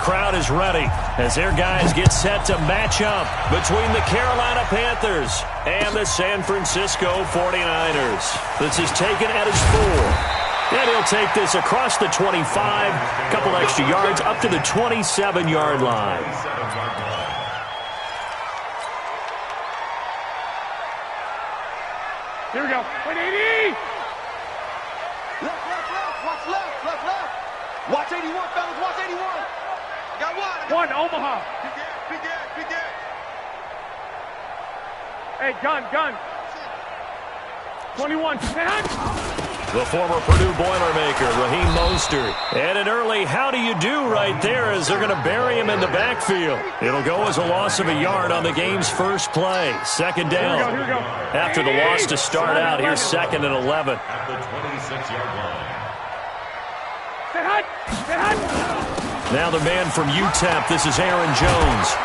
crowd is ready as their guys get set to match up between the Carolina Panthers and the San Francisco 49ers. This is taken at his 4. And he'll take this across the 25, a couple extra yards, up to the 27-yard line. Here we go. 180! Left. Watch 81, fellas. Watch 81. Got one. One, Omaha. Big gap. Hey, gun. 21. The former Purdue Boilermaker, Raheem Mostert. And an early how do you do right there as they're going to bury him in the backfield. It'll go as a loss of a yard on the game's first play. Second down. Here we go. After the loss to start out, here's 2nd and 11. At the 26-yard line. Stay hot. Now the man from UTEP, this is Aaron Jones.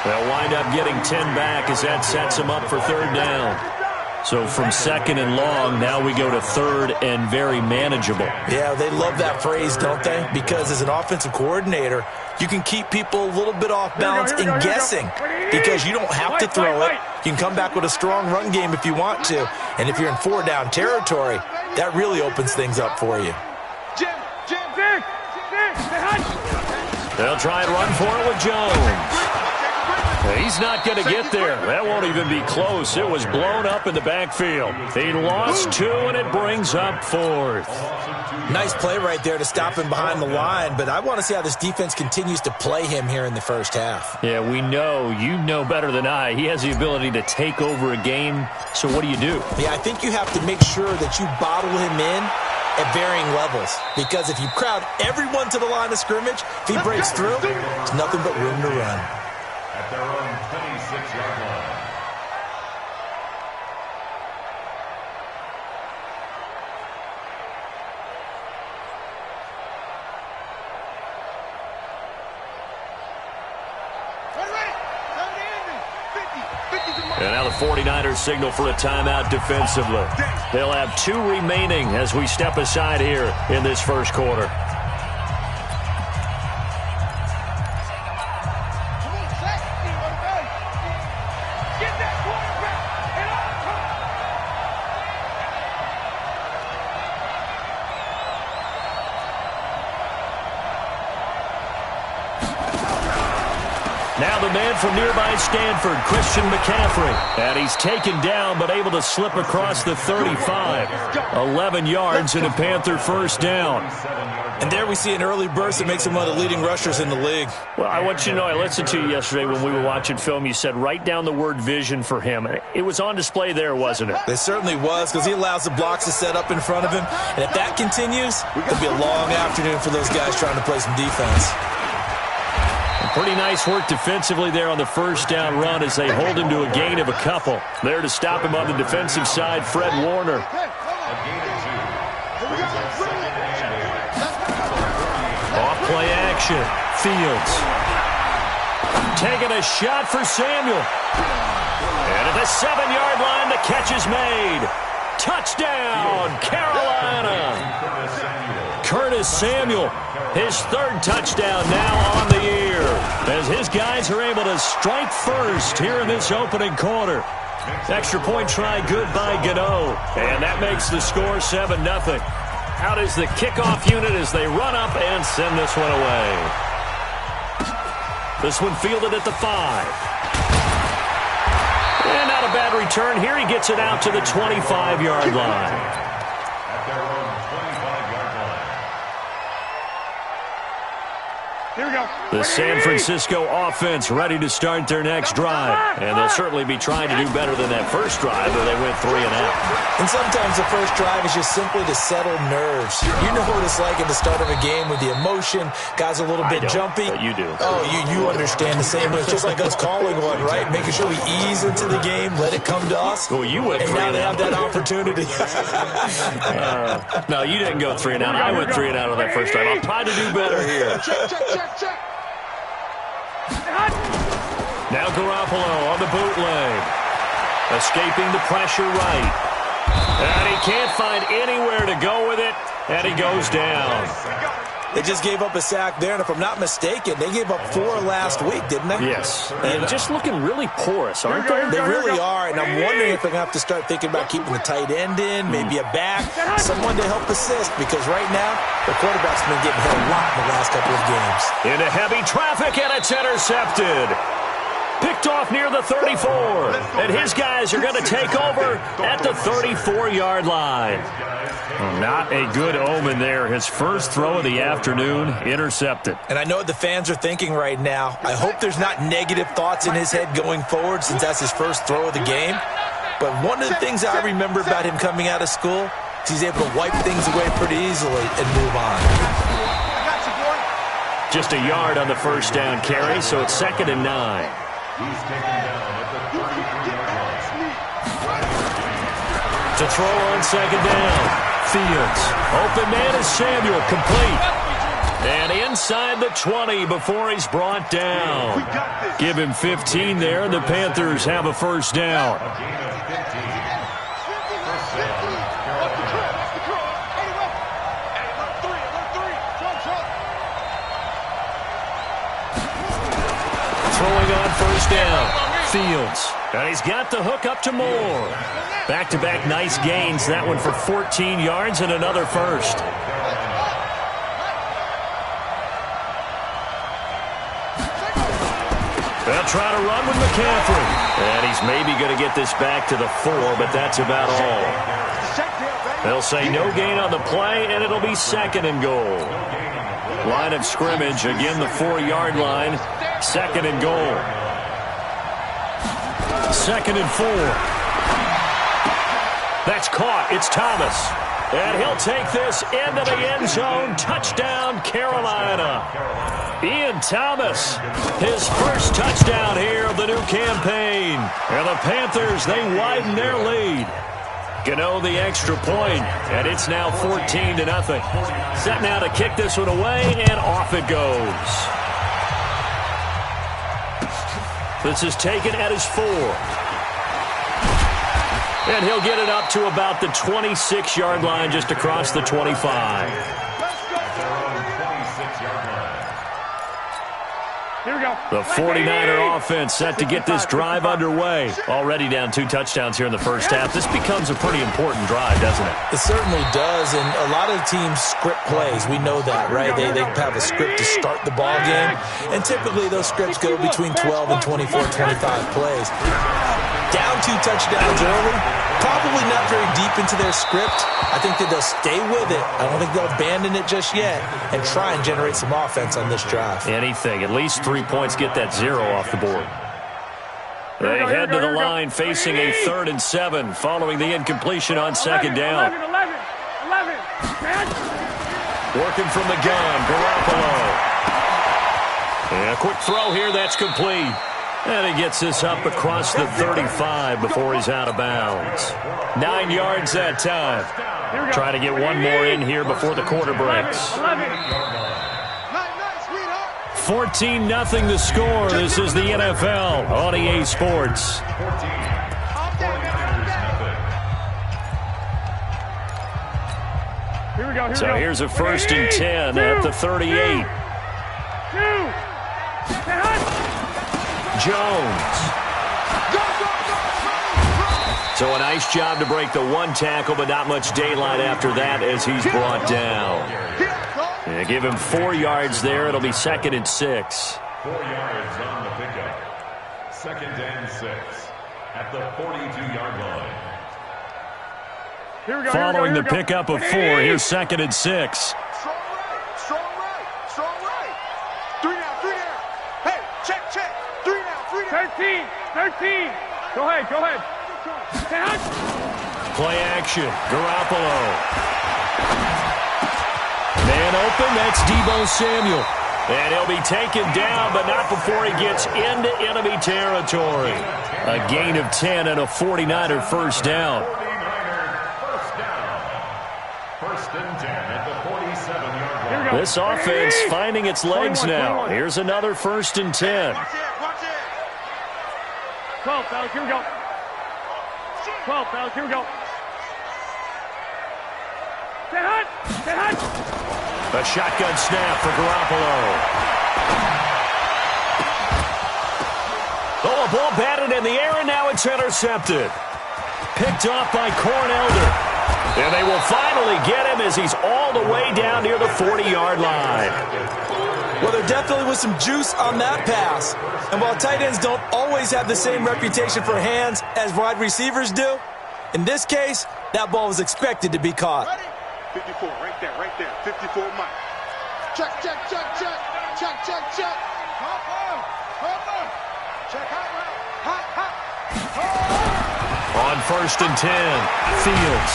They'll wind up getting 10 back as that sets him up for 3rd down. So from 2nd and long, now we go to 3rd and very manageable. Yeah, they love that phrase, don't they? Because as an offensive coordinator, you can keep people a little bit off balance and guessing because you don't have to throw it. You can come back with a strong run game if you want to. And if you're in 4-down territory, that really opens things up for you. They'll try and run for it with Jones. He's not going to get there. That won't even be close. It was blown up in the backfield. He lost 2, and it brings up 4th. Nice play right there to stop him behind the line, but I want to see how this defense continues to play him here in the first half. Yeah, we know. You know better than I. He has the ability to take over a game, so what do you do? Yeah, I think you have to make sure that you bottle him in at varying levels, because if you crowd everyone to the line of scrimmage, if he breaks through, there's nothing but room to run. At their own 26-yard line. And now the 49ers signal for a timeout defensively. They'll have 2 remaining as we step aside here in this first quarter. Now the man from nearby Stanford, Christian McCaffrey. And he's taken down but able to slip across the 35. 11 yards and a Panther first down. And there we see an early burst that makes him one of the leading rushers in the league. Well, I want you to know, I listened to you yesterday when we were watching film. You said write down the word vision for him. It was on display there, wasn't it? It certainly was, because he allows the blocks to set up in front of him. And if that continues, it'll be a long afternoon for those guys trying to play some defense. Pretty nice work defensively there on the first down run as they hold him to a gain of a couple. There to stop him on the defensive side, Fred Warner. Off play action. Fields. Taking a shot for Samuel. And at the 7-yard line, the catch is made. Touchdown, Carolina. Curtis Samuel, his 3rd touchdown now on the year, as his guys are able to strike first here in this opening quarter. Extra point try good by Gano, and that makes the score 7-0. Out is the kickoff unit as they run up and send this one away. This one fielded at the 5. And not a bad return. Here he gets it out to the 25-yard line. Here we go. The San Francisco offense ready to start their next drive. And they'll certainly be trying to do better than that first drive where they went 3 and out. And sometimes the first drive is just simply to settle nerves. You know what it's like at the start of a game with the emotion. Guys a little bit jumpy. But you do. Oh, you understand the same way. It's just like us calling one, right? Making sure we ease into the game, let it come to us. Well, you went 3 and and now they have that opportunity. No, you didn't go 3 and out. I went 3 and out on that first drive. I'll try to do better here. Check. Now Garoppolo on the bootleg. Escaping the pressure right. And he can't find anywhere to go with it. And he goes down. They just gave up a sack there, and if I'm not mistaken, they gave up 4 last week, didn't they? Yes. And just looking really porous, aren't they? They really are, and I'm wondering if they're going to have to start thinking about keeping the tight end in, maybe a back, someone to help assist, because right now, the quarterback's been getting hit a lot in the last couple of games. Into heavy traffic, and it's intercepted. Picked off near the 34, and his guys are going to take over at the 34-yard line. Not a good omen there. His first throw of the afternoon, intercepted. And I know what the fans are thinking right now. I hope there's not negative thoughts in his head going forward since that's his first throw of the game. But one of the things I remember about him coming out of school is he's able to wipe things away pretty easily and move on. Just a yard on the first down carry, so it's 2nd and 9. He's taken down at the 33-yard line. To throw on 2nd down. Fields. Open man is Samuel. Complete. And inside the 20 before he's brought down. Give him 15 there, and the Panthers have a first down. A gain of 15. Throwing on first down. Fields. And he's got the hook up to Moore. Back-to-back nice gains. That one for 14 yards and another first. They'll try to run with McCaffrey. And he's maybe going to get this back to the 4, but that's about all. They'll say no gain on the play, and it'll be 2nd and goal. Line of scrimmage, again the 4-yard line. 2nd and goal. 2nd and 4. That's caught. It's Thomas. And he'll take this into the end zone. Touchdown, Carolina. Ian Thomas, his first touchdown here of the new campaign. And the Panthers, they widen their lead. Gano the extra point, and it's now 14-0. Set now to kick this one away, and off it goes. This is taken at his 4. And he'll get it up to about the 26-yard line, just across the 25. Here we go. The 49er offense set to get this drive underway. Already down 2 touchdowns here in the first half. This becomes a pretty important drive, doesn't it? It certainly does, and a lot of teams script plays. We know that, right? They have a script to start the ball game, and typically those scripts go between 12 and 24, 25 plays. Down 2 touchdowns early, probably not very deep into their script. I think that they'll stay with it. I don't think they'll abandon it just yet and try and generate some offense on this drive. Anything. At least 3 points, get that 0 off the board. They head to the line facing a 3rd and 7 following the incompletion on 2nd down. 11. Working from the gun, Garoppolo. And a quick throw here, that's complete. And he gets this up across the 35 before he's out of bounds. 9 yards that time. Try to get one more in here before the quarter breaks. 14-0 the score. This is the NFL on EA Sports. Here we go. So here's a 1st and 10 at the 38. Jones. So a nice job to break the 1 tackle, but not much daylight after that as he's brought down. And give him 4 yards there. It'll be 2nd and 6. 4 yards on the pickup. 2nd and 6 at the 42-yard line. Here we go. Following the pickup of 4, here's 2nd and 6. Strong right. 3 down. Hey, check. 3 down. 13. Go ahead. Play action. Garoppolo. Man open, that's Deebo Samuel. And he'll be taken down, but not before he gets into enemy territory. A gain of 10 and a 49er first down. 1st and 10 at the 47-yard line. This offense finding its legs now. Here's another 1st and 10. Watch it. 12, fellas, here we go. 12, fellas, here we go. Stay hot. A shotgun snap for Garoppolo. Oh, a ball batted in the air, and now it's intercepted. Picked off by Corn Elder. And they will finally get him as he's all the way down near the 40-yard line. Well, there definitely was some juice on that pass. And while tight ends don't always have the same reputation for hands as wide receivers do, in this case, that ball was expected to be caught. 54, right there, 54 Mike. Check. Check out. On 1st and 10, Fields.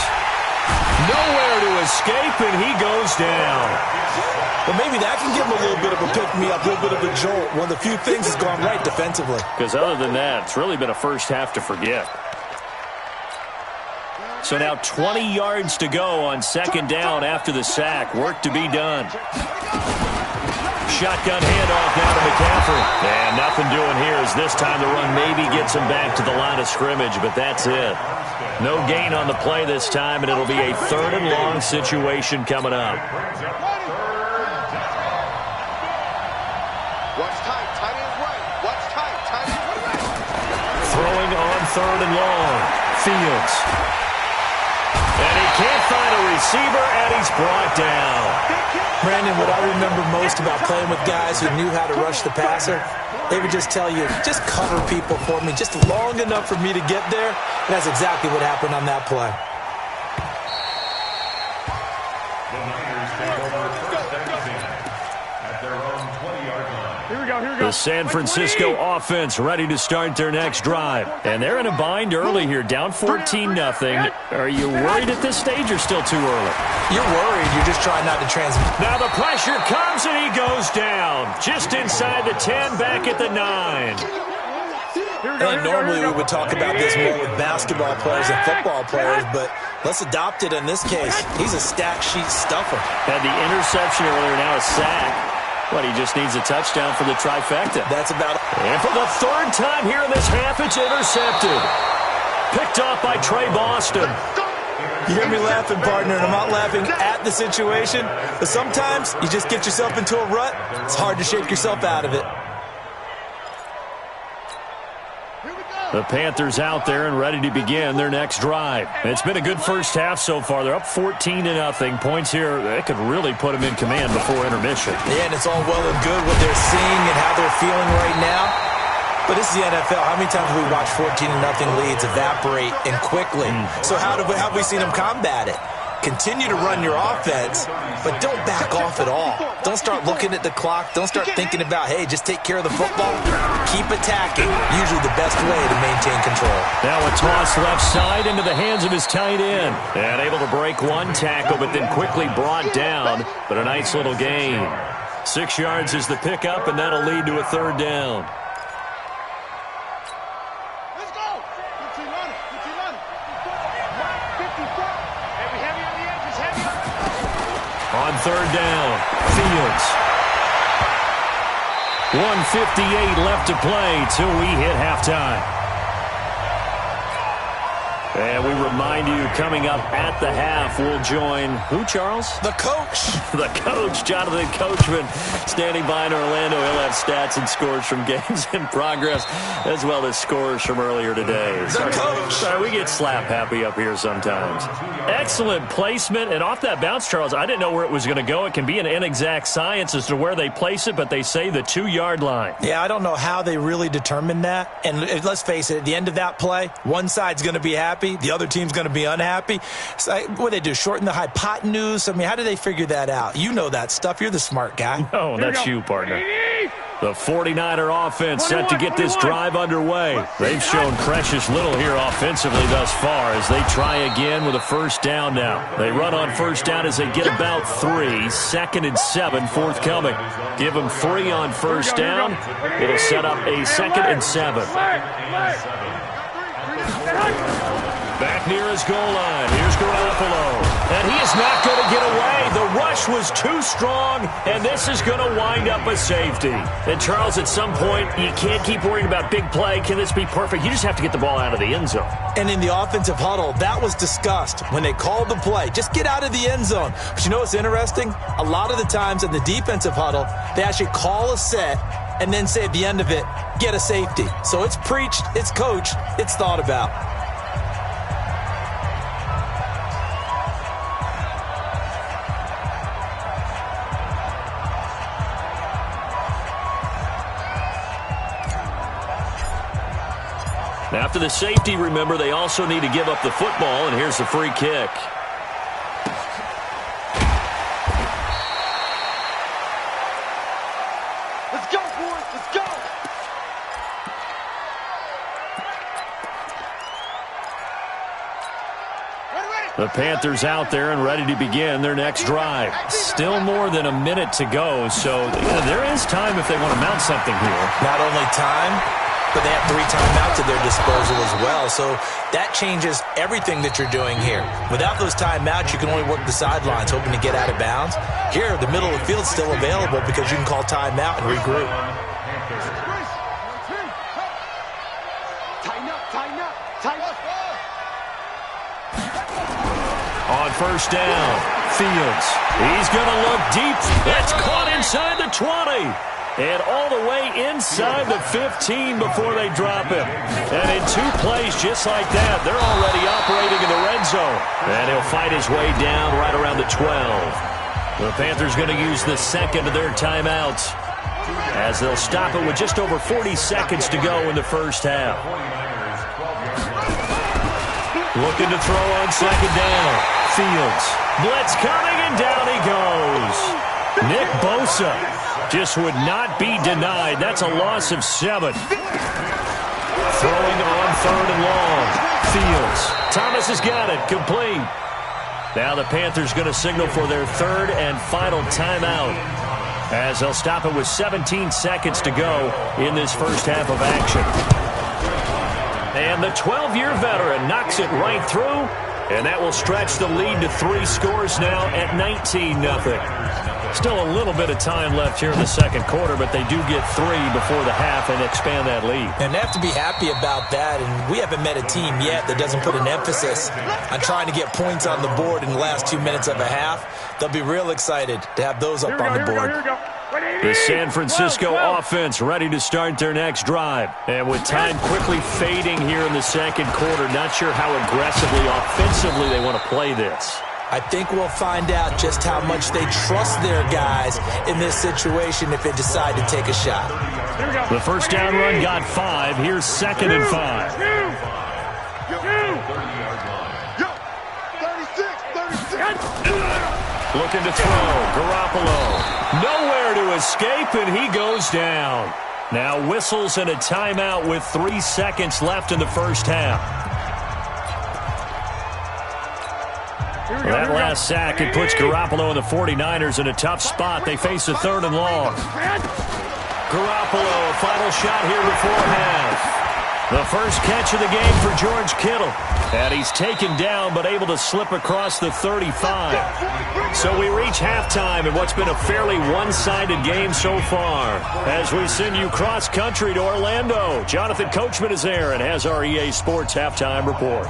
Nowhere to escape, and he goes down. Well, maybe that can give him a little bit of a pick-me-up, a little bit of a jolt. One of the few things that's gone right defensively. Because other than that, it's really been a first half to forget. So now 20 yards to go on 2nd down after the sack. Work to be done. Shotgun handoff down to McCaffrey. And nothing doing here as this time the run maybe gets him back to the line of scrimmage, but that's it. No gain on the play this time, and it'll be a 3rd and long situation coming up. Watch tight, tight ends right. Watch tight, tight ends right. Throwing on 3rd and long. Fields. And he can't find a receiver, and he's brought down. Brandon, what I remember most about playing with guys who knew how to rush the passer, they would just tell you, just cover people for me, just long enough for me to get there. And that's exactly what happened on that play. The Niners take over 1st and 10 at their own 20-yard line. Here we go. The San Francisco offense ready to start their next drive. And they're in a bind early here, down 14-0. Are you worried at this stage or still too early? You're worried. You're just trying not to transmit. Now the pressure comes and he goes down. Just inside the 10, back at the 9. I think normally we would talk about this more with basketball players and football players, but let's adopt it in this case. He's a stat sheet stuffer. Had the interception earlier, now a sack. But he just needs a touchdown for the trifecta. That's about it. And for the 3rd time here in this half, it's intercepted. Picked off by Trey Boston. You hear me laughing, partner, and I'm not laughing at the situation, but sometimes you just get yourself into a rut. It's hard to shake yourself out of it. The Panthers out there and ready to begin their next drive. It's been a good first half so far. They're up 14-0. Points here, they could really put them in command before intermission. Yeah, and it's all well and good what they're seeing and how they're feeling right now. But this is the NFL. How many times have we watched 14-0 leads evaporate and quickly? So how have we seen them combat it? Continue to run your offense, but don't back off at all. Don't start looking at the clock. Don't start thinking about, hey, just take care of the football. Keep attacking. Usually the best way to maintain control. Now a toss left side into the hands of his tight end. And able to break one tackle, but then quickly brought down. But a nice little gain. 6 yards is the pickup, and that'll lead to a 3rd down. Let's go. Good team on it. On 3rd down, Fields. 1:58 left to play till we hit halftime. And we remind you, coming up at the half, we'll join who, Charles? The coach. The coach, Jonathan Coachman, standing by in Orlando. He'll have stats and scores from games in progress, as well as scores from earlier today. The coach. Sorry, we get slap happy up here sometimes. Excellent placement, and off that bounce, Charles, I didn't know where it was going to go. It can be an inexact science as to where they place it, but they say the 2-yard line. Yeah, I don't know how they really determined that. And let's face it, at the end of that play, one side's going to be happy, the other team's going to be unhappy. So, what do they do, shorten the hypotenuse? I mean, how do they figure that out? You know that stuff. You're the smart guy. Oh, that's you, partner. The 49er offense set to get this drive underway. They've shown precious little here offensively thus far as they try again with a 1st down now. They run on 1st down as they get about 3. 2nd and 7 forthcoming. Give them 3 on 1st down. It'll set up a 2nd and 7. Back near his goal line. Here's Garoppolo. And he is not going to get away. The rush was too strong, and this is going to wind up a safety. And, Charles, at some point, you can't keep worrying about big play. Can this be perfect? You just have to get the ball out of the end zone. And in the offensive huddle, that was discussed when they called the play. Just get out of the end zone. But you know what's interesting? A lot of the times in the defensive huddle, they actually call a set and then say at the end of it, get a safety. So it's preached, it's coached, it's thought about. After the safety, remember, they also need to give up the football, and here's the free kick. Let's go, boys. Let's go. The Panthers out there and ready to begin their next drive. Still more than a minute to go, so there is time if they want to mount something here. Not only time, but they have 3 timeouts at their disposal as well. So that changes everything that you're doing here. Without those timeouts, you can only work the sidelines, hoping to get out of bounds. Here, the middle of the field is still available because you can call timeout and regroup. Tighten up, tighten up, tighten up. On first down, Fields. He's going to look deep. That's caught inside the 20. And all the way inside the 15 before they drop him. And in 2 plays just like that, they're already operating in the red zone. And he'll fight his way down right around the 12. The Panthers going to use the second of their timeouts as they'll stop it with just over 40 seconds to go in the first half. Looking to throw on second down. Fields. Blitz coming, and down he goes. Nick Bosa just would not be denied. That's a loss of 7. Throwing on third and long. Fields. Thomas has got it. Complete. Now the Panthers going to signal for their third and final timeout as they'll stop it with 17 seconds to go in this first half of action. And the 12-year veteran knocks it right through, and that will stretch the lead to 3 scores now at 19-0. Still a little bit of time left here in the second quarter, but they do get 3 before the half and expand that lead. And they have to be happy about that, and we haven't met a team yet that doesn't put an emphasis on trying to get points on the board in the last 2 minutes of a half. They'll be real excited to have those up on the board. The San Francisco offense ready to start their next drive. And with time quickly fading here in the second quarter, not sure how aggressively, offensively they want to play this. I think we'll find out just how much they trust their guys in this situation if they decide to take a shot. The first down run got 5. Here's second and 5. Looking to throw. Garoppolo. Nowhere to escape, and he goes down. Now whistles and a timeout with 3 seconds left in the first half. That last sack, it puts Garoppolo and the 49ers in a tough spot. They face a third and long. Garoppolo, final shot here before half. The first catch of the game for George Kittle. And he's taken down but able to slip across the 35. So we reach halftime in what's been a fairly one-sided game so far. As we send you cross-country to Orlando, Jonathan Coachman is there and has our EA Sports Halftime Report.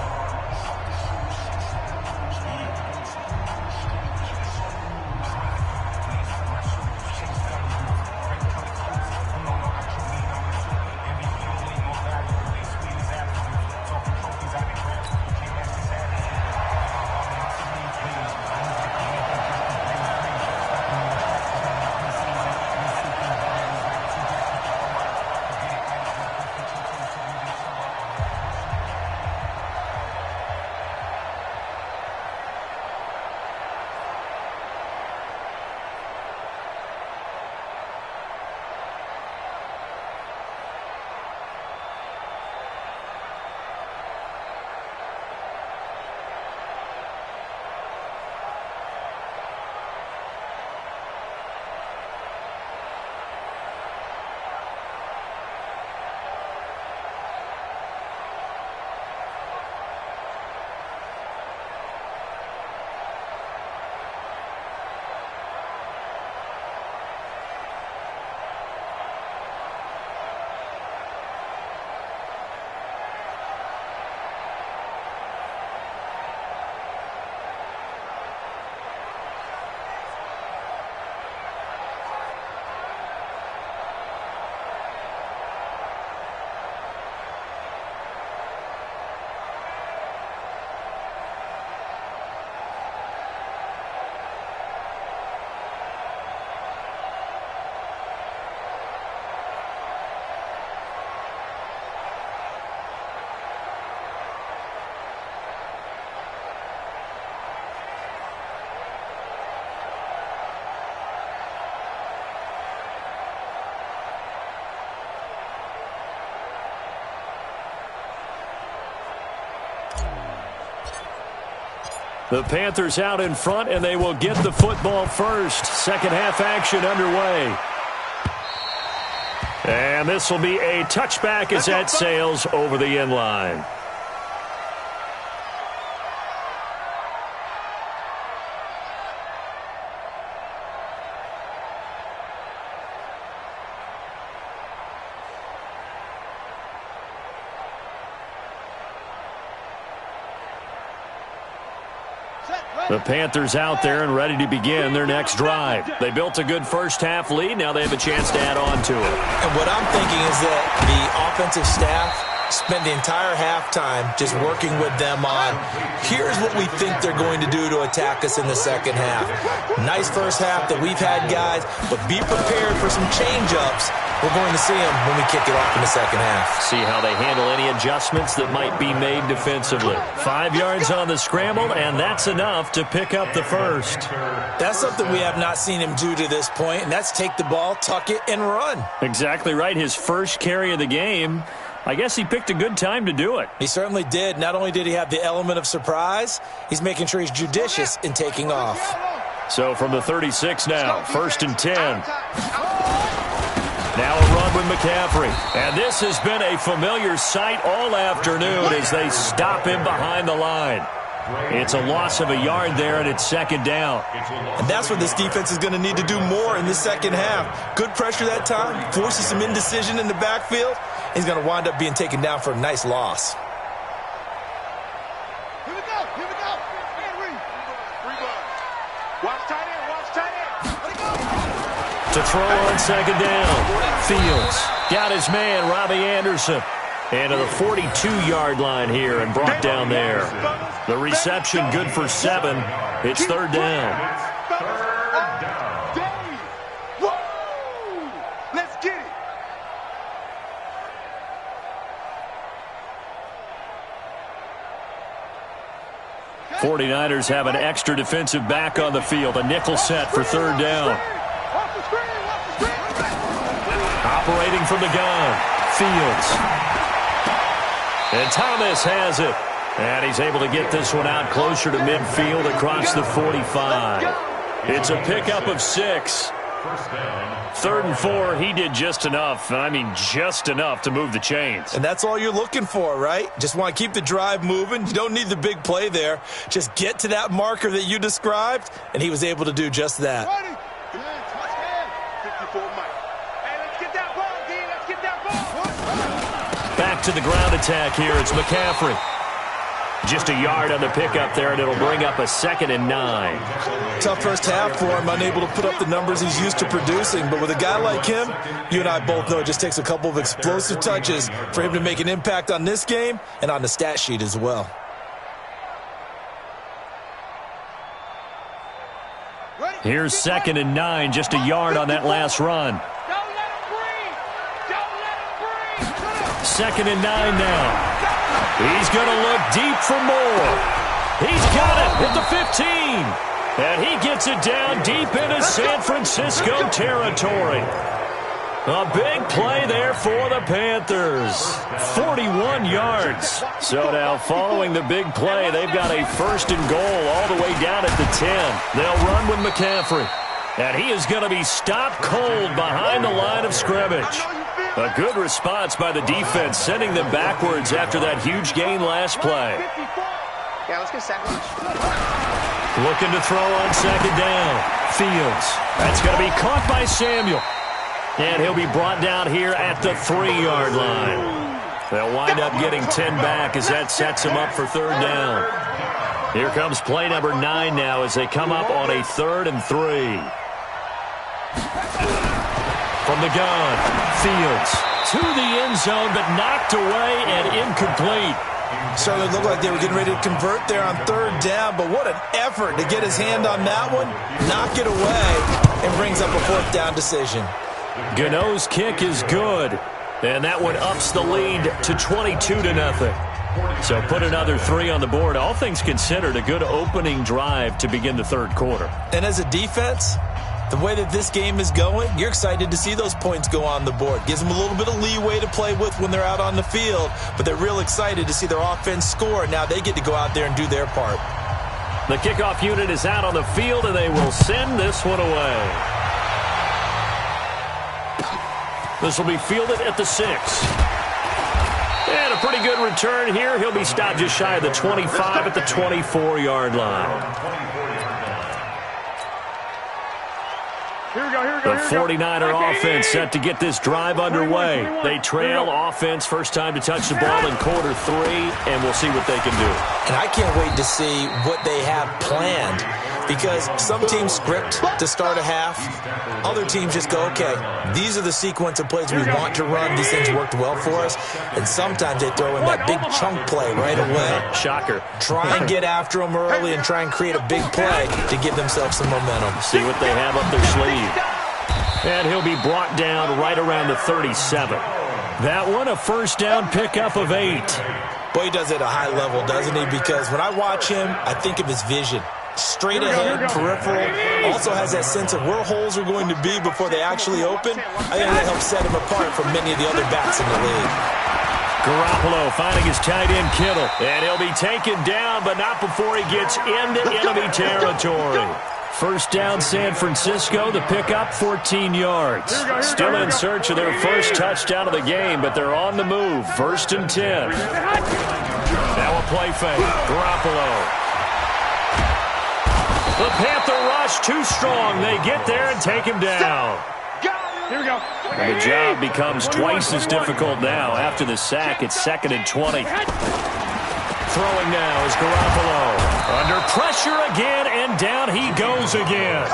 The Panthers out in front, and they will get the football first. Second half action underway. And this will be a touchback as that sails over the end line. The Panthers out there and ready to begin their next drive. They built a good first-half lead. Now they have a chance to add on to it. And what I'm thinking is that the offensive staff spend the entire halftime just working with them on, here's what we think they're going to do to attack us in the second half. Nice first half that we've had, guys, but be prepared for some change-ups. We're going to see them when we kick it off in the second half. See how they handle any adjustments that might be made defensively. 5 yards on the scramble, and that's enough to pick up the first. That's something we have not seen him do to this point, and that's take the ball, tuck it, and run. Exactly right. His first carry of the game. I guess he picked a good time to do it. He certainly did. Not only did he have the element of surprise, he's making sure he's judicious in taking off. So from the 36 now, 1st and 10. Now a run with McCaffrey. And this has been a familiar sight all afternoon as they stop him behind the line. It's a loss of a yard there, and it's second down. And that's what this defense is going to need to do more in the second half. Good pressure that time, forces some indecision in the backfield. He's going to wind up being taken down for a nice loss. Here we go. Here we go. Watch tight end. Watch tight end. Let it go. To throw on second down. Fields got his man, Robbie Anderson. And to the 42-yard line here and brought down there. The reception good for 7. It's third down. Let's get it. '49ers have an extra defensive back on the field. A nickel set for third down. Operating from the gun. Fields. And Thomas has it. And he's able to get this one out closer to midfield across the 45. It's a pickup of 6. 3rd and 4, he did just enough. I mean, just enough to move the chains. And that's all you're looking for, right? Just want to keep the drive moving. You don't need the big play there. Just get to that marker that you described, and he was able to do just that. Back to the ground attack here. It's McCaffrey. Just a yard on the pickup there, and it'll bring up a 2nd and 9. Tough first half for him, unable to put up the numbers he's used to producing. But with a guy like him, you and I both know it just takes a couple of explosive touches for him to make an impact on this game and on the stat sheet as well. Here's 2nd and 9, just a yard on that last run. 2nd and 9 now. He's going to look deep for more. He's got it at the 15. And he gets it down deep into San Francisco territory. A big play there for the Panthers. 41 yards. So now following the big play, they've got a 1st and goal all the way down at the 10. They'll run with McCaffrey. And he is going to be stopped cold behind the line of scrimmage. A good response by the defense, sending them backwards after that huge gain last play. Yeah, let's get second. Looking to throw on second down. Fields. That's going to be caught by Samuel. And he'll be brought down here at the 3-yard line. They'll wind up getting 10 back as that sets them up for third down. Here comes play number 9 now as they come up on a 3rd and 3. From the gun, Fields to the end zone, but knocked away and incomplete. Certainly looked like they were getting ready to convert there on 3rd down, but what an effort to get his hand on that one, knock it away, and brings up a 4th down decision. Gano's kick is good, and that one ups the lead to 22-0. So put another 3 on the board. All things considered, a good opening drive to begin the 3rd quarter. And as a defense, the way that this game is going, you're excited to see those points go on the board. Gives them a little bit of leeway to play with when they're out on the field, but they're real excited to see their offense score. Now they get to go out there and do their part. The kickoff unit is out on the field, and they will send this one away. This will be fielded at the 6. And a pretty good return here. He'll be stopped just shy of the 25 at the 24-yard line. The 49er offense set to get this drive underway. They trail offense first time to touch the ball in quarter 3, and we'll see what they can do. And I can't wait to see what they have planned, because some teams script to start a half. Other teams just go, okay, these are the sequence of plays we want to run. These things worked well for us. And sometimes they throw in that big chunk play right away. Shocker. Try and get after them early and try and create a big play to give themselves some momentum. See what they have up their sleeve. And he'll be brought down right around the 37. That one, a first down pickup of 8. Boy, he does it at a high level, doesn't he? Because when I watch him, I think of his vision. Straight ahead, peripheral, also has that sense of where holes are going to be before they actually open. I think that helps set him apart from many of the other backs in the league. Garoppolo finding his tight end Kittle. And he'll be taken down, but not before he gets into enemy territory. First down, San Francisco. The pickup, 14 yards. Still in search of their first touchdown of the game, but they're on the move. First and 10. Now a play fake. Garoppolo. The Panther rush too strong. They get there and take him down. Here we go. And the job becomes twice as difficult now. After the sack, it's 2nd and 20. Throwing now is Garoppolo. Under pressure again, and down he goes again.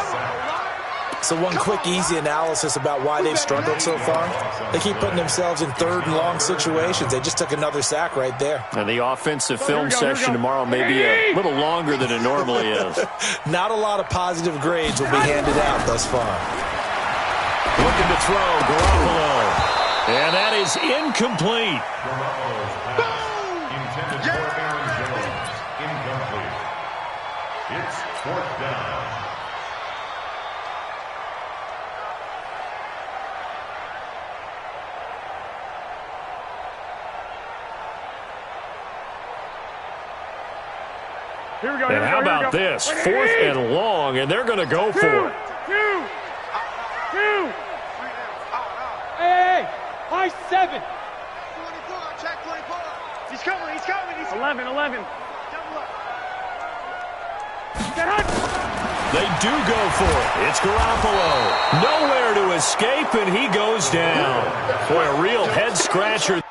So one quick, easy analysis about why they've struggled so far. They keep putting themselves in 3rd and long situations. They just took another sack right there. And the offensive film session tomorrow may be a little longer than it normally is. Not a lot of positive grades will be handed out thus far. Looking to throw, Garoppolo. And that is incomplete. Intended for Aaron Jones. Incomplete. It's 4th down. And how about this? 4th and long, and they're going to go for it. Two. Hey, high 7. 24, check 24. He's coming. 11. Get hot. They do go for it. It's Garoppolo. Nowhere to escape, and he goes down. Boy, a real head-scratcher.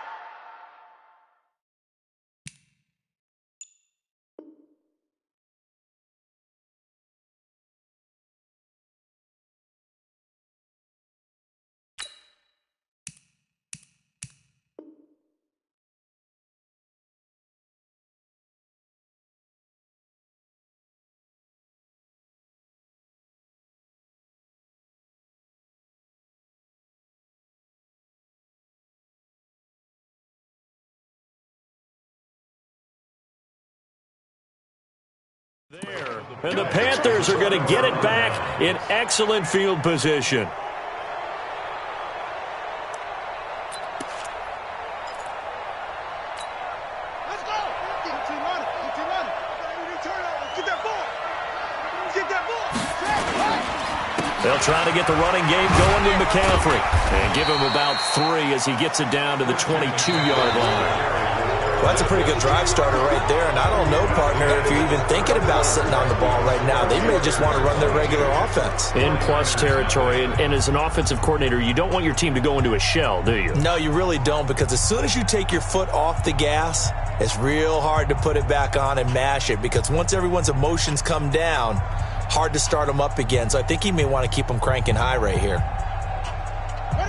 There. And the Panthers are going to get it back in excellent field position. Let's go. Keep running. Get that ball. They'll try to get the running game going to McCaffrey. And give him about 3 as he gets it down to the 22-yard line. Well, that's a pretty good drive starter right there, and I don't know, partner, if you're even thinking about sitting on the ball right now. They may just want to run their regular offense. In plus territory, and as an offensive coordinator, you don't want your team to go into a shell, do you? No, you really don't, because as soon as you take your foot off the gas, it's real hard to put it back on and mash it, because once everyone's emotions come down, hard to start them up again. So I think he may want to keep them cranking high right here.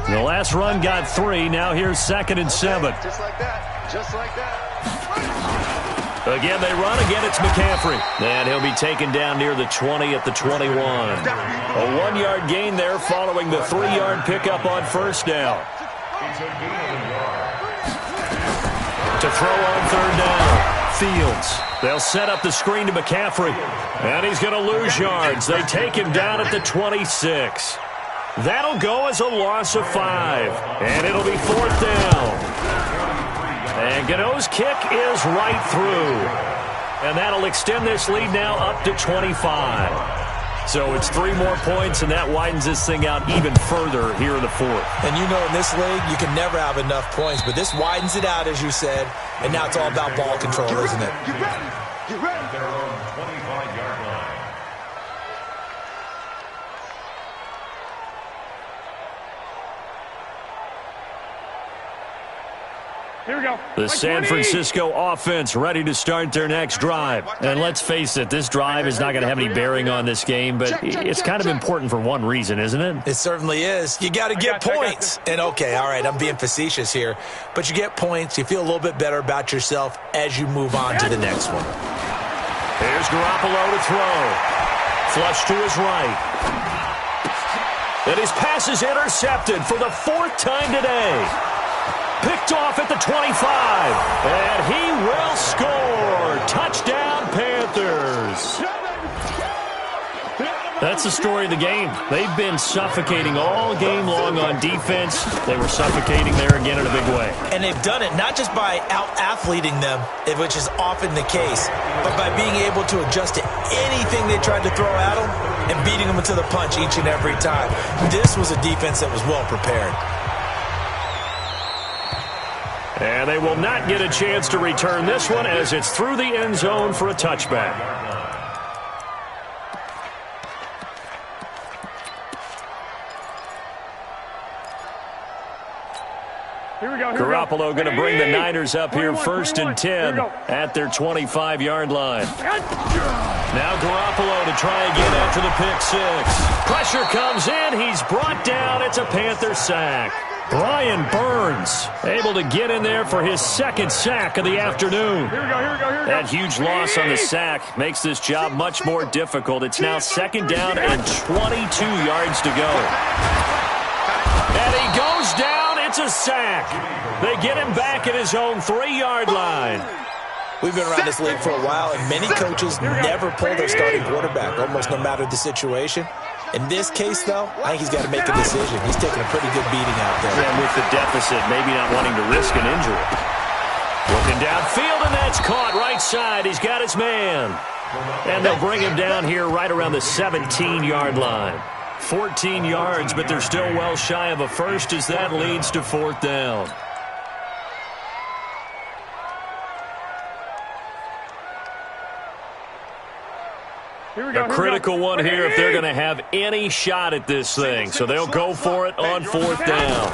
The last run got 3. Now here's 2nd and 7. Just like that. Again, they run. Again, it's McCaffrey. And he'll be taken down near the 20 at the 21. A 1-yard gain there following the 3-yard pickup on first down. To throw on 3rd down. Fields. They'll set up the screen to McCaffrey. And he's going to lose yards. They take him down at the 26. That'll go as a loss of 5. And it'll be 4th down. And Gano's kick is right through. And that'll extend this lead now up to 25. So it's 3 more points, and that widens this thing out even further here in the fourth. And you know in this league, you can never have enough points, but this widens it out, as you said, and now it's all about ball control, isn't it? Get ready. Get ready. Their own 25-yard line. Here we go. The San Francisco offense ready to start their next drive. And let's face it, this drive is not going to have any bearing on this game, but it's kind of important for one reason, isn't it? It certainly is. You got to get points. And, okay, all right, I'm being facetious here, but you get points. You feel a little bit better about yourself as you move on to the next one. Here's Garoppolo to throw. Flush to his right. And his pass is intercepted for the 4th time today. Picked off at the 25, and he will score. Touchdown, Panthers. That's the story of the game. They've been suffocating all game long on defense. They were suffocating there again in a big way. And they've done it not just by out-athleting them, which is often the case, but by being able to adjust to anything they tried to throw at them and beating them to the punch each and every time. This was a defense that was well prepared. And they will not get a chance to return this one as it's through the end zone for a touchback. Here we go. Garoppolo going to bring the Niners up here 1st and 10 at their 25-yard line. Now Garoppolo to try again after the pick 6. Pressure comes in. He's brought down. It's a Panther sack. Brian Burns able to get in there for his 2nd sack of the afternoon. Here we go. That huge loss on the sack makes this job much more difficult. It's now 2nd down and 22 yards to go. And he goes down. It's a sack. They get him back at his own 3-yard line. We've been around this league for a while, and many coaches never pull their starting quarterback, almost no matter the situation. In this case, though, I think he's got to make a decision. He's taking a pretty good beating out there. And with the deficit, maybe not wanting to risk an injury. Looking downfield, and that's caught right side. He's got his man. And they'll bring him down here right around the 17-yard line. 14 yards, but they're still well shy of a first as that leads to 4th down. A critical one here if they're going to have any shot at this thing. So they'll go for it on 4th down.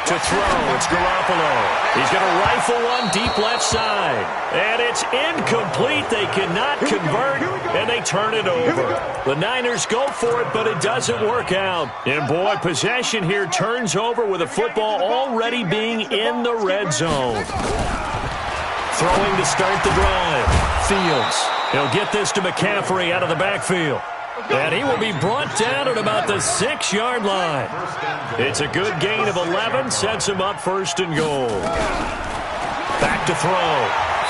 To throw, it's Garoppolo. He's going to rifle one deep left side. And it's incomplete. They cannot convert, and they turn it over. The Niners go for it, but it doesn't work out. And, boy, possession here turns over with the football already being in the red zone. Throwing to start the drive. Fields. He'll get this to McCaffrey out of the backfield. And he will be brought down at about the 6-yard line. It's a good gain of 11. Sets him up 1st and goal. Back to throw.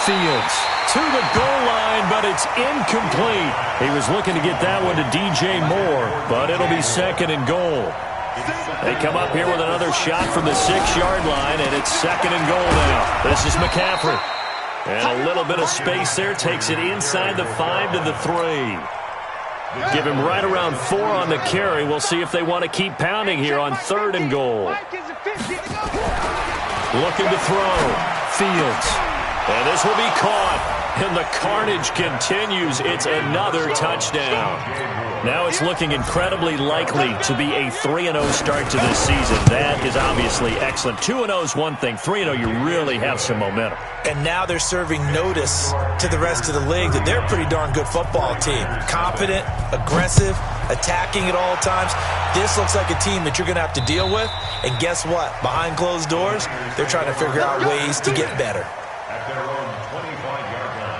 Fields to the goal line, but it's incomplete. He was looking to get that one to DJ Moore, but it'll be 2nd and goal. They come up here with another shot from the 6-yard line, and it's 2nd and goal now. This is McCaffrey. And a little bit of space there. Takes it inside the 5 to the 3. Give him right around 4 on the carry. We'll see if they want to keep pounding here on 3rd and goal. Looking to throw. Fields. And this will be caught. And the carnage continues. It's another touchdown. Now it's looking incredibly likely to be a 3-0 start to this season. That is obviously excellent. 2-0 is one thing. 3-0, you really have some momentum. And now they're serving notice to the rest of the league that they're a pretty darn good football team. Competent, aggressive, attacking at all times. This looks like a team that you're going to have to deal with. And guess what? Behind closed doors, they're trying to figure out ways to get better. At their own 25-yard line.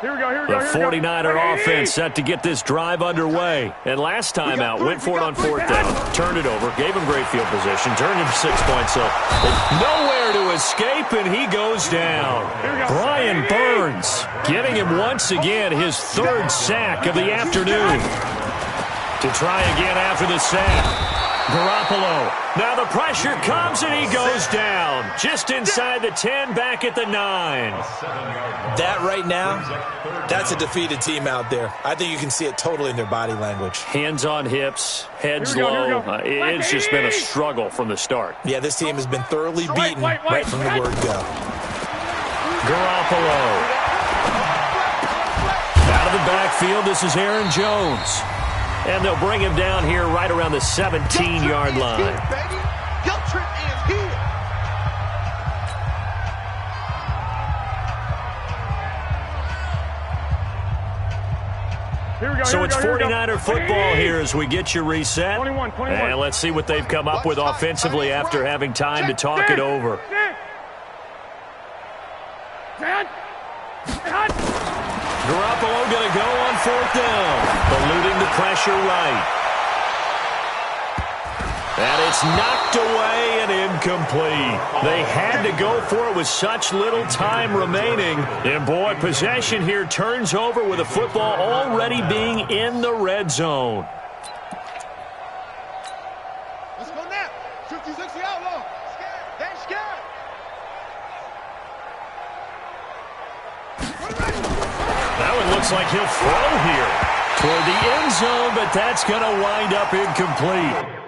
The 49er offense set to get this drive underway. And last time out, went for it on fourth down, turned it over, gave him great field position, turned him 6 points. So nowhere to escape, and he goes down. Brian Burns getting him once again his third sack of the afternoon. To try again after the sack. Garoppolo. Now the pressure comes and he goes down. Just inside the 10, back at the 9. That right now, that's a defeated team out there. I think you can see it totally in their body language. Hands on hips, heads low. It's just been a struggle from the start. Yeah, this team has been thoroughly beaten right from the word go. Garoppolo. Out of the backfield, this is Aaron Jones. And they'll bring him down here right around the 17-yard line. Your trip is here. So it's 49er football here as we get you reset. 21. And let's see what they've come up with offensively after having time to talk it over. Garoppolo going to go on fourth down. Eluding the pressure right. And it's knocked away and incomplete. They had to go for it with such little time remaining. And boy, possession here turns over with the football already being in the red zone. Let's go now. 50-60 outlaw. They're scared. That one looks like he'll throw here toward the end zone, but that's going to wind up incomplete.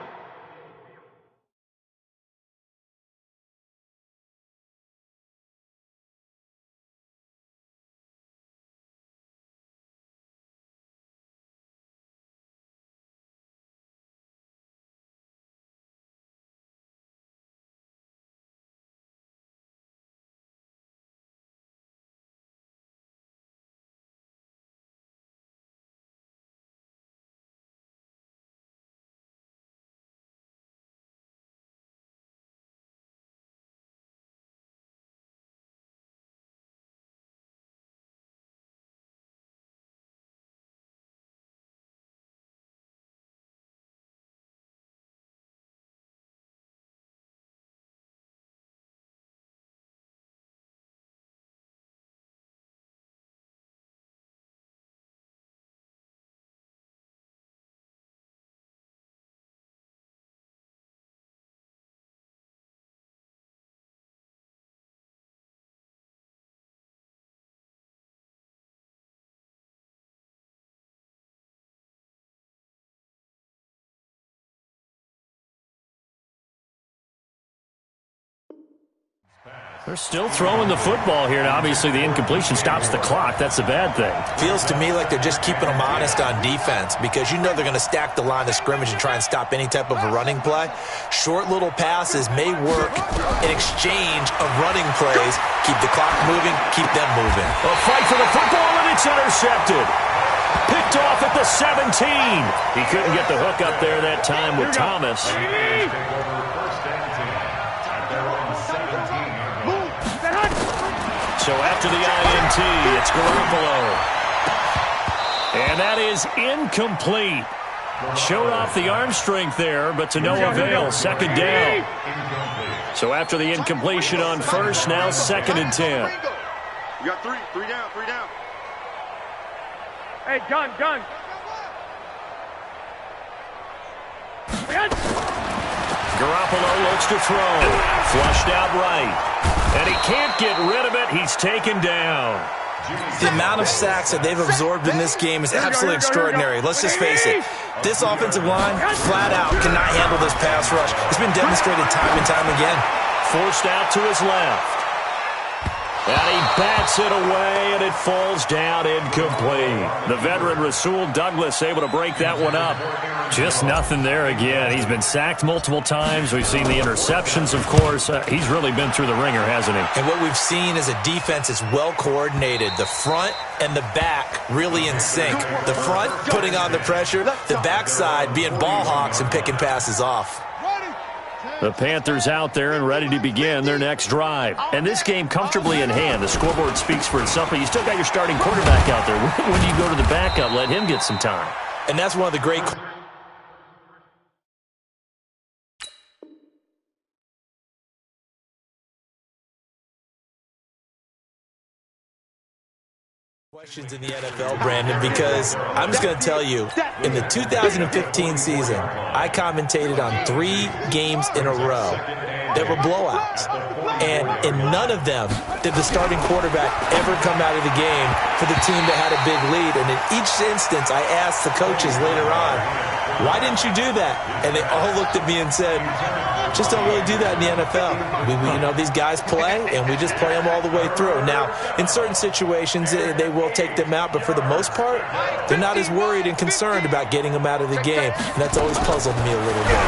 They're still throwing the football here, and obviously the incompletion stops the clock. That's the bad thing. Feels to me like they're just keeping them honest on defense because you know they're going to stack the line of scrimmage and try and stop any type of a running play. Short little passes may work in exchange of running plays. Keep the clock moving, keep them moving. A fight for the football, and it's intercepted. Picked off at the 17. He couldn't get the hook up there that time with Thomas. So after the INT, it's Garoppolo. And that is incomplete. Showed off the arm strength there, but to no avail. Second down. So after the incompletion on first, now 2nd and 10. You got three down. Hey, gun. Garoppolo looks to throw. Flushed out right. And he can't get rid of it. He's taken down. The amount of sacks that they've absorbed in this game is absolutely extraordinary. Let's just face it. This offensive line, flat out, cannot handle this pass rush. It's been demonstrated time and time again. Forced out to his left. And he bats it away, and it falls down incomplete. The veteran Rasul Douglas able to break that one up. Just nothing there again. He's been sacked multiple times. We've seen the interceptions, of course. He's really been through the ringer, hasn't he? And what we've seen is a defense is well coordinated. The front and the back really in sync. The front putting on the pressure, the backside being ball hawks and picking passes off. Ready. 10, The Panthers out there and ready to begin their next drive. And this game comfortably in hand. The scoreboard speaks for itself, but you still got your starting quarterback out there. When do you go to the backup? Let him get some time. And that's one of the great questions in the NFL, Brandon, because I'm just going to tell you, in the 2015 season, I commentated on 3 games in a row that were blowouts. And in none of them did the starting quarterback ever come out of the game for the team that had a big lead. And in each instance, I asked the coaches later on, why didn't you do that? And they all looked at me and said, just don't really do that in the NFL. You know, these guys play, and we just play them all the way through. Now, in certain situations, they will take them out, but for the most part, they're not as worried and concerned about getting them out of the game, and that's always puzzled me a little bit.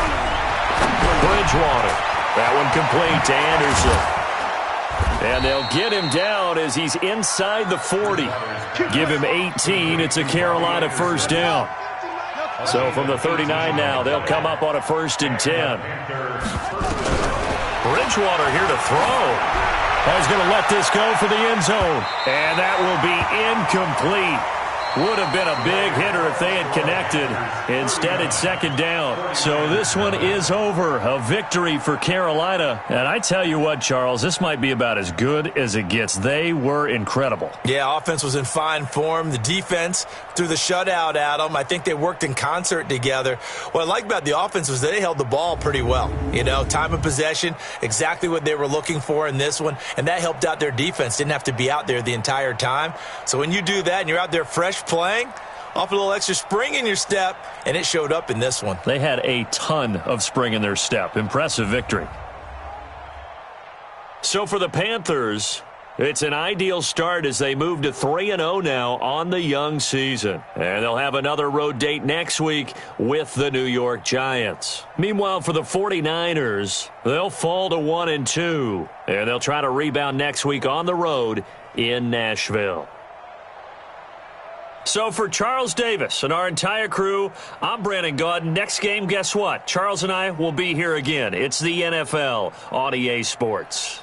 Bridgewater. That one complete to Anderson. And they'll get him down as he's inside the 40. Give him 18. It's a Carolina first down. So from the 39 now, they'll come up on a 1st and 10. Bridgewater here to throw. He's going to let this go for the end zone. And that will be incomplete. Would have been a big hitter if they had connected. Instead, it's 2nd down. So this one is over. A victory for Carolina. And I tell you what, Charles, this might be about as good as it gets. They were incredible. Yeah, offense was in fine form. The defense threw the shutout at them. I think they worked in concert together. What I like about the offense was they held the ball pretty well. You know, time of possession, exactly what they were looking for in this one. And that helped out their defense. Didn't have to be out there the entire time. So when you do that and you're out there fresh playing, off a little extra spring in your step, and it showed up in this one. They had a ton of spring in their step. Impressive victory. So for the Panthers, it's an ideal start as they move to 3-0 now on the young season. And they'll have another road date next week with the New York Giants. Meanwhile, for the 49ers, they'll fall to 1-2. And they'll try to rebound next week on the road in Nashville. So for Charles Davis and our entire crew, I'm Brandon Gaudin. Next game, guess what? Charles and I will be here again. It's the NFL on EA Sports.